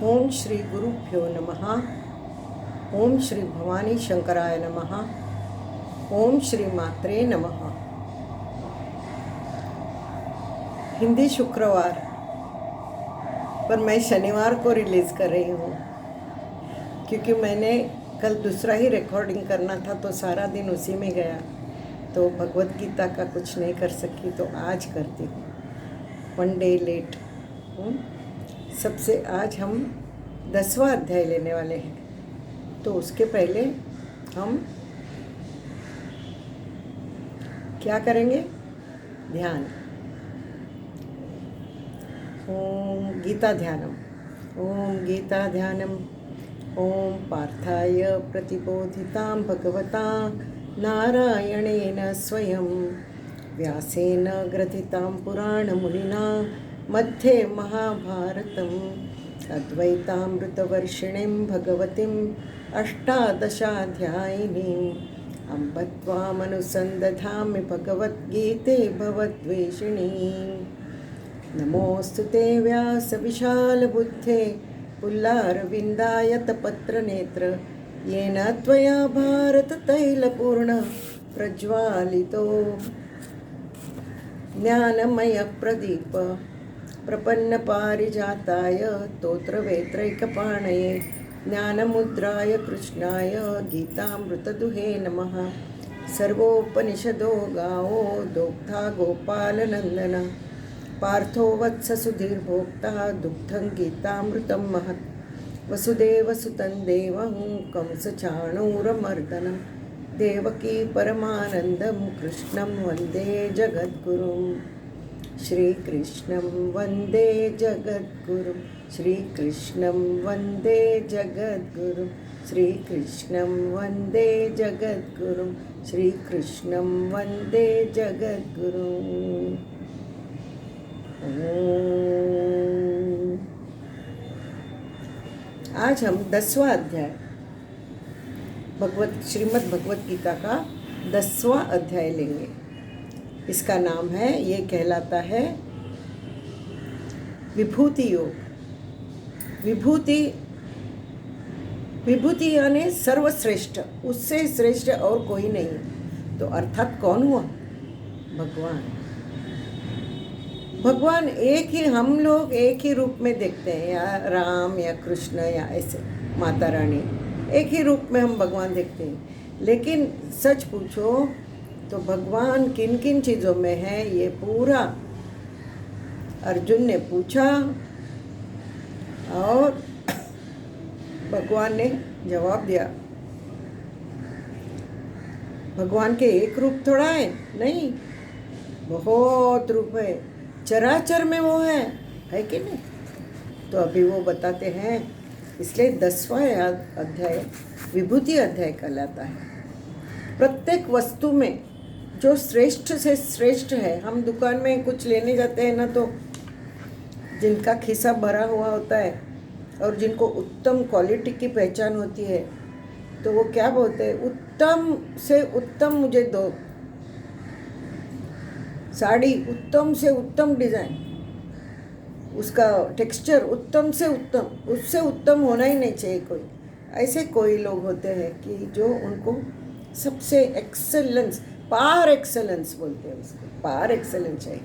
ओम श्री गुरुभ्यो नमः। ओम श्री भवानी शंकराय नमः। ओम श्री मात्रे नमः। हिंदी शुक्रवार पर मैं शनिवार को रिलीज़ कर रही हूँ क्योंकि मैंने कल दूसरा ही रिकॉर्डिंग करना था तो सारा दिन उसी में गया, तो भगवत गीता का कुछ नहीं कर सकी तो आज करती हूँ, 1 डे लेट। सबसे आज हम 10वां अध्याय लेने वाले हैं, तो उसके पहले हम क्या करेंगे? ध्यान। ओम गीता ध्यानम। ओम गीता ध्यानम। ओम पार्थाय प्रतिबोधितां भगवता नारायणेन स्वयं व्यासेन ग्रथितां पुराणमुनिना मध्ये महाभारतम् अद्वैतामृतवर्षिणीं भगवतीम् अष्टादशाध्यायिनीम् अम्ब त्वामनुसन्दधामि भगवद्गीते भवद्वेषिणीम्। नमोऽस्तु ते व्यासविशालबुद्धे पुल्लारविन्दायतपत्रनेत्र येन त्वया भारततैलपूर्ण प्रज्वालितो ज्ञानमयप्रदीप प्रपन्नपारिजाताय तोत्रवेत्रैकपाणये ज्ञानमुद्राय कृष्णाय गीतामृतदुहे नमः। सर्वोपनिषदो गावो दोग्धा गोपालनन्दन पार्थो वत्ससुधीर्भोक्ता दुग्धं गीतामृतं महत्। वसुदेवसुतं देवं कंसचाणूरमर्दनं देवकी परमानन्दं कृष्णं वन्दे जगद्गुरुं। श्रीकृष्णं वन्दे जगद्गुरुं। श्रीकृष्णं वन्दे जगद्गुरुं। श्रीकृष्णं वन्दे जगद्गुरुं। श्रीकृष्णं वन्दे जगद्गुरुं। आज हम 10वां अध्याय श्रीमद् भगवत गीता का 10वां अध्याय लेंगे। इसका नाम है, ये कहलाता है विभूति योग। विभूति यानी सर्वश्रेष्ठ, उससे श्रेष्ठ और कोई नहीं। तो अर्थात कौन हुआ? भगवान एक ही, हम लोग एक ही रूप में देखते हैं, या राम या कृष्ण या ऐसे माता रानी, एक ही रूप में हम भगवान देखते हैं। लेकिन सच पूछो तो भगवान किन किन चीज़ों में है, ये पूरा अर्जुन ने पूछा और भगवान ने जवाब दिया। भगवान के एक रूप थोड़ा है, नहीं, बहुत रूप है। चराचर में वो है कि नहीं? तो अभी वो बताते हैं। इसलिए 10वां अध्याय विभूति अध्याय कहलाता है। प्रत्येक वस्तु में जो श्रेष्ठ से श्रेष्ठ है, हम दुकान में कुछ लेने जाते हैं ना, तो जिनका खिस्सा भरा हुआ होता है और जिनको उत्तम क्वालिटी की पहचान होती है, तो वो क्या बोलते हैं? उत्तम से उत्तम मुझे दो साड़ी, उत्तम से उत्तम डिज़ाइन, उसका टेक्सचर उत्तम से उत्तम, उससे उत्तम होना ही नहीं चाहिए कोई। ऐसे कोई लोग होते हैं कि जो उनको सबसे एक्सेलेंस, पार एक्सेलेंस बोलते हैं उसको, पार एक्सेलेंस है।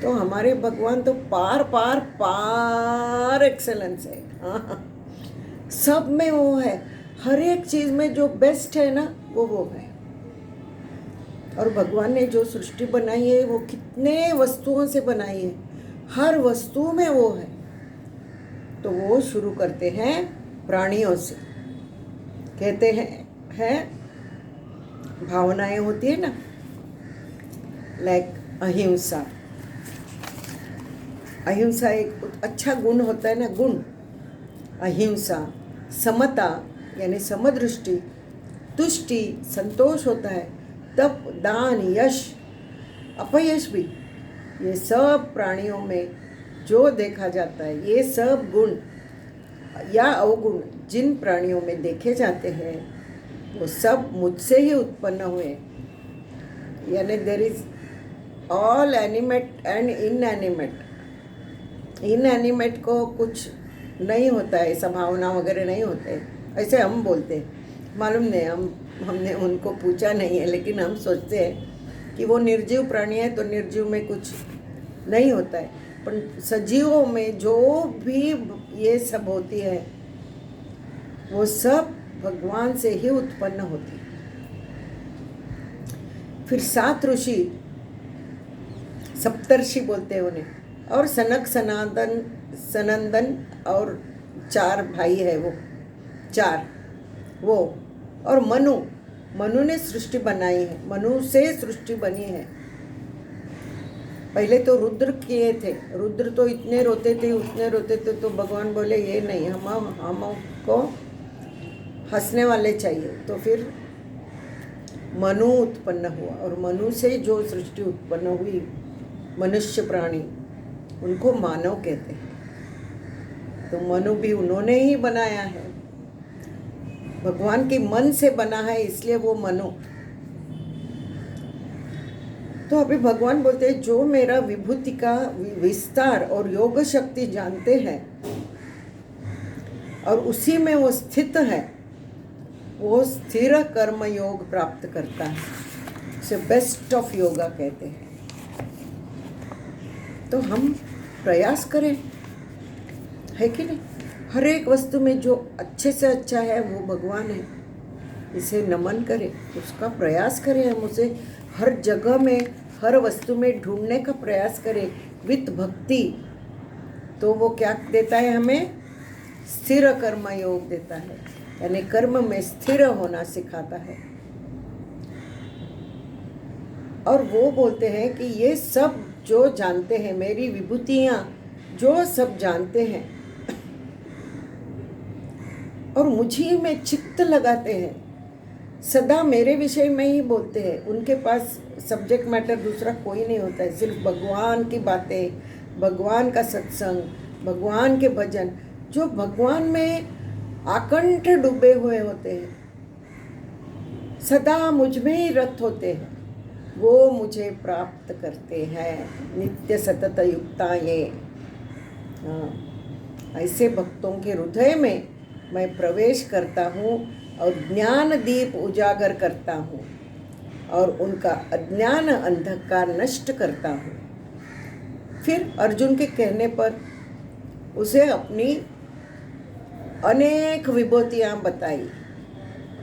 तो हमारे भगवान तो पार एक्सेलेंस है। हाँ, सब में वो है, हर एक चीज़ में जो बेस्ट है ना, वो है। और भगवान ने जो सृष्टि बनाई है वो कितने वस्तुओं से बनाई है, हर वस्तु में वो है। तो वो शुरू करते हैं प्राणियों से। कहते हैं भावनाएं होती है ना, लाइक अहिंसा। अहिंसा एक अच्छा गुण होता है ना, गुण। अहिंसा, समता यानी समदृष्टि, तुष्टि संतोष होता है, तप, दान, यश, अपयश भी, ये सब प्राणियों में जो देखा जाता है, ये सब गुण या अवगुण जिन प्राणियों में देखे जाते हैं वो सब मुझसे ही उत्पन्न हुए। यानी there is all animate and inanimate. Inanimate को कुछ नहीं होता है, ऐसा भावना वगैरह नहीं होते, ऐसे हम बोलते हैं। मालूम नहीं, हमने उनको पूछा नहीं है, लेकिन हम सोचते हैं कि वो निर्जीव प्राणी है तो निर्जीव में कुछ नहीं होता है। पर सजीवों में जो भी ये सब होती है वो सब भगवान से ही उत्पन्न होती है। फिर 7 ऋषि, सप्तर्षि बोलते हैं उन्हें, और सनक सनंदन और 4 भाई है वो 4 वो, और मनु ने सृष्टि बनाई है, मनु से सृष्टि बनी है। पहले तो रुद्र किए थे, रुद्र तो इतने रोते थे तो भगवान बोले ये नहीं, हमको हंसने वाले चाहिए। तो फिर मनु उत्पन्न हुआ, और मनु से जो सृष्टि उत्पन्न हुई, मनुष्य प्राणी, उनको मानव कहते हैं। तो मनु भी उन्होंने ही बनाया है, भगवान के मन से बना है, इसलिए वो मनु। तो अभी भगवान बोलते हैं जो मेरा विभूति का विस्तार और योग शक्ति जानते हैं और उसी में वो स्थित है, वो स्थिर कर्म योग प्राप्त करता है। इसे बेस्ट ऑफ योगा कहते हैं। तो हम प्रयास करें, है कि नहीं? हर एक वस्तु में जो अच्छे से अच्छा है वो भगवान है, इसे नमन करें, उसका प्रयास करें। हम उसे हर जगह में, हर वस्तु में ढूंढने का प्रयास करें विद भक्ति। तो वो क्या देता है हमें? स्थिर कर्म योग देता है, यानी कर्म में स्थिर होना सिखाता है। और वो बोलते हैं कि ये सब जो जानते हैं, मेरी विभूतियाँ जो सब जानते हैं और मुझी में चित्त लगाते हैं, सदा मेरे विषय में ही बोलते हैं, उनके पास सब्जेक्ट मैटर दूसरा कोई नहीं होता है, सिर्फ भगवान की बातें, भगवान का सत्संग, भगवान के भजन। जो भगवान में आकंठ डूबे हुए होते हैं, सदा मुझ में ही रत होते हैं, वो मुझे प्राप्त करते हैं नित्य सतत युक्ताये। ऐसे भक्तों के हृदय में मैं प्रवेश करता हूँ और ज्ञान दीप उजागर करता हूँ और उनका अज्ञान अंधकार नष्ट करता हूँ। फिर अर्जुन के कहने पर उसे अपनी अनेक विभूतियाँ बताई,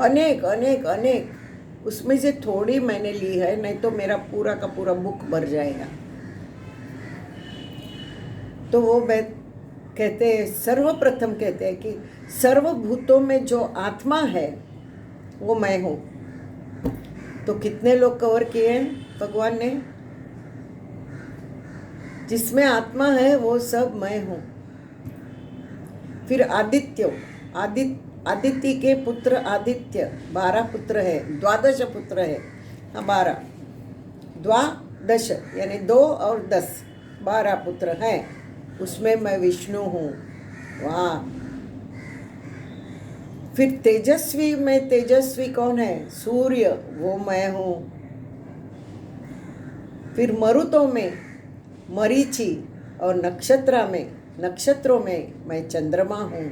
अनेक अनेक अनेक। उसमें से थोड़ी मैंने ली है, नहीं तो मेरा पूरा का पूरा बुक भर जाएगा। तो वो कहते हैं, सर्वप्रथम कहते हैं कि सर्वभूतों में जो आत्मा है वो मैं हूँ। तो कितने लोग कवर किए हैं भगवान ने? जिसमें आत्मा है वो सब मैं हूँ। फिर आदित्य के पुत्र आदित्य, 12 पुत्र है, 12 पुत्र है। हाँ 12, द्वादश यानी 2 और 10, 12 पुत्र हैं। उसमें मैं विष्णु हूँ। वाह। फिर तेजस्वी में तेजस्वी कौन है? सूर्य, वो मैं हूँ। फिर मरुतों में मरीचि और नक्षत्रों में मैं चंद्रमा हूँ।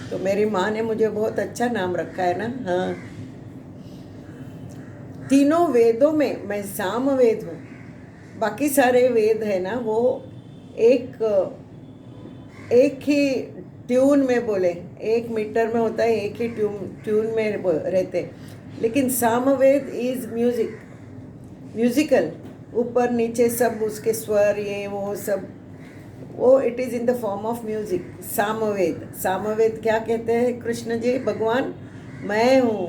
तो मेरी माँ ने मुझे बहुत अच्छा नाम रखा है ना। हाँ। तीनों वेदों में मैं सामवेद हूँ। बाकी सारे वेद है ना वो एक ही ट्यून में बोले, 1 मीटर में होता है, एक ही ट्यून में रहते। लेकिन सामवेद इज म्यूजिकल, ऊपर नीचे सब उसके स्वर, ये वो सब, वो it is in the form of music. Samaveda क्या कहते हैं कृष्ण जी? भगवान मैं हूँ।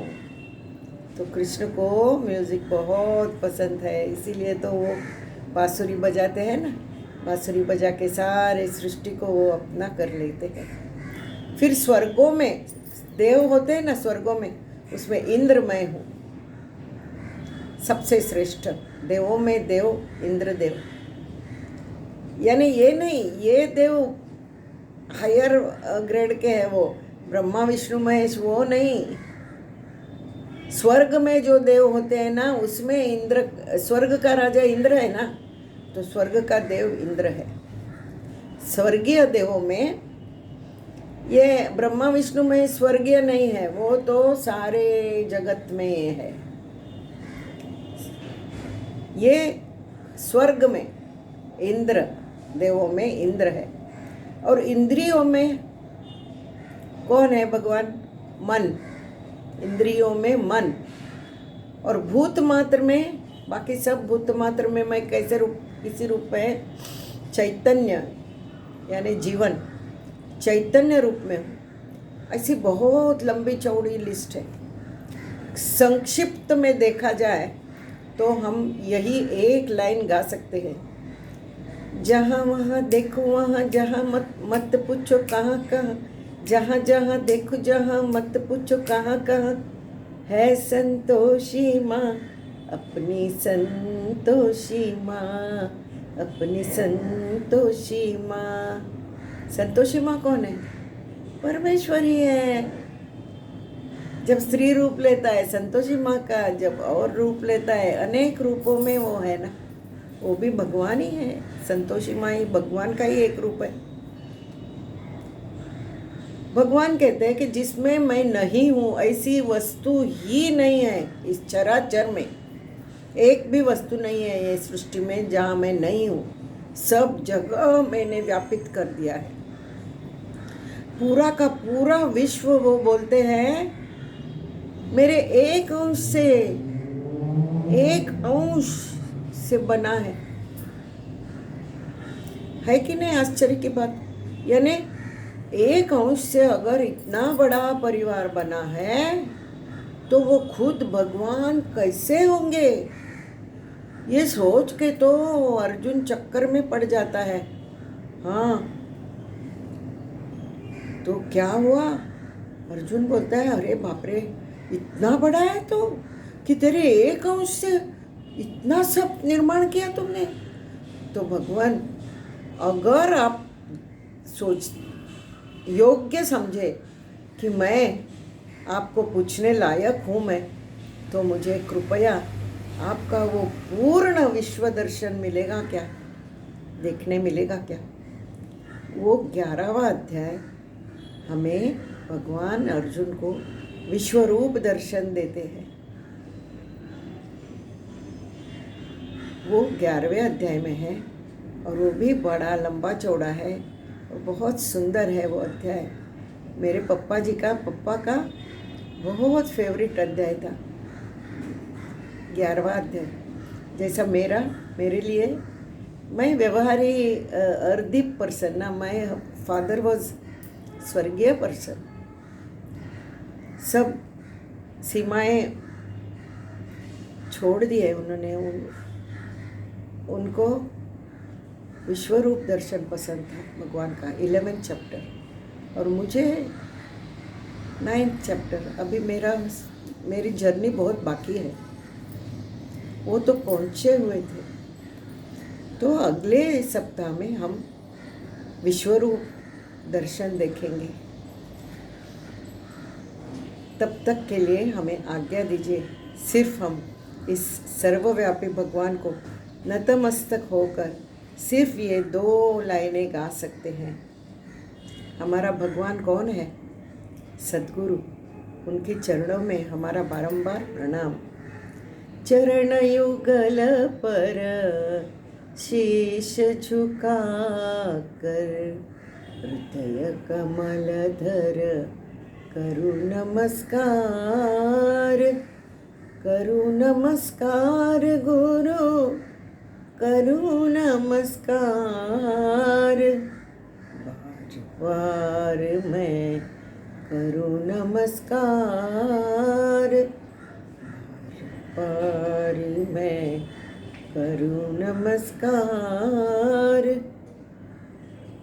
तो कृष्ण को म्यूजिक बहुत पसंद है, इसीलिए तो वो बांसुरी बजाते हैं ना। बांसुरी बजा के सारे सृष्टि को वो अपना कर लेते हैं। फिर स्वर्गों में देव होते हैं ना, स्वर्गों में, उसमें इंद्र मैं हूँ, सबसे श्रेष्ठ देवों में देव इंद्र देव। यानी ये नहीं, ये देव हायर ग्रेड के हैं, वो ब्रह्मा विष्णु महेश वो नहीं। स्वर्ग में जो देव होते हैं ना, उसमें इंद्र, स्वर्ग का राजा इंद्र है ना, तो स्वर्ग का देव इंद्र है। स्वर्गीय देहों में, ये ब्रह्मा विष्णु में स्वर्गीय नहीं है, वो तो सारे जगत में है। ये स्वर्ग में इंद्र देवों में इंद्र है, और इंद्रियों में कौन है भगवान? मन। इंद्रियों में मन, और भूत मात्र में, बाकी सब भूत मात्र में मैं कैसे रूप, किसी रूप में चैतन्य यानी जीवन, चैतन्य रूप में हूँ। ऐसी बहुत लंबी चौड़ी लिस्ट है। संक्षिप्त में देखा जाए तो हम यही एक लाइन गा सकते हैं, जहाँ वहाँ देखो वहाँ, जहाँ मत मत पूछो कहाँ कहाँ, जहाँ जहाँ देखो जहाँ मत पूछो कहाँ कहाँ, है संतोषी माँ अपनी संतोषी माँ, अपनी संतोषी माँ। संतोषी माँ कौन है? परमेश्वरी है। जब स्त्री रूप लेता है संतोषी माँ का, जब और रूप लेता है, अनेक रूपों में वो है ना, वो भी भगवान ही है। संतोषी माँ ही भगवान का ही एक रूप है। भगवान कहते हैं कि जिसमें मैं नहीं हूँ ऐसी वस्तु ही नहीं है। इस चराचर में एक भी वस्तु नहीं है ये सृष्टि में जहाँ मैं नहीं हूँ। सब जगह मैंने व्यापित कर दिया है। पूरा का पूरा विश्व वो बोलते हैं मेरे एक अंश से बना है कि नहीं? आश्चर्य की बात। यानी एक अंश से अगर इतना बड़ा परिवार बना है तो वो खुद भगवान कैसे होंगे? ये सोच के तो अर्जुन चक्कर में पड़ जाता है। हाँ, तो क्या हुआ? अर्जुन बोलता है अरे बाप रे, इतना बड़ा है तो, कि तेरे एक अंश से इतना सब निर्माण किया तुमने। तो भगवान अगर आप सोच योग्य समझे कि मैं आपको पूछने लायक हूँ मैं, तो मुझे कृपया आपका वो पूर्ण विश्व दर्शन मिलेगा क्या? देखने मिलेगा क्या? वो 11वां अध्याय हमें भगवान अर्जुन को विश्वरूप दर्शन देते हैं। वो 11वें अध्याय में है, और वो भी बड़ा लंबा चौड़ा है और बहुत सुंदर है वो अध्याय। मेरे पप्पा का बहुत फेवरेट अध्याय था 11वां अध्याय। जैसा मेरे लिए, मैं व्यवहारी अर्दीप पर्सन ना, मैं फादर वॉज स्वर्गीय पर्सन। सब सीमाएं छोड़ दिए उन्होंने। उनको विश्वरूप दर्शन पसंद था भगवान का, 11th चैप्टर, और मुझे 9th चैप्टर। अभी मेरी जर्नी बहुत बाकी है। वो तो पहुँचे हुए थे। तो अगले सप्ताह में हम विश्वरूप दर्शन देखेंगे। तब तक के लिए हमें आज्ञा दीजिए। सिर्फ हम इस सर्वव्यापी भगवान को नतमस्तक होकर सिर्फ ये 2 लाइनें गा सकते हैं। हमारा भगवान कौन है? सद्गुरु। उनके चरणों में हमारा बारंबार प्रणाम। चरण युगल पर शीश झुका कर, हृदय कमल धर करु नमस्कार। करु नमस्कार गुरु, करु नमस्कार। बार मैं करु नमस्कार, बार मैं करु नमस्कार।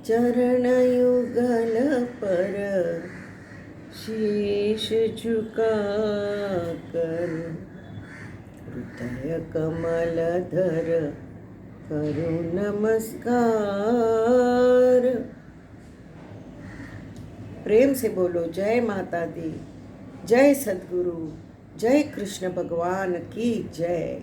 चरण युगल पर शीश झुका कर, हृदय कमल धर करु नमस्कार। प्रेम से बोलो जय माता दी, जय सद्गुरु, जय कृष्ण भगवान की जय।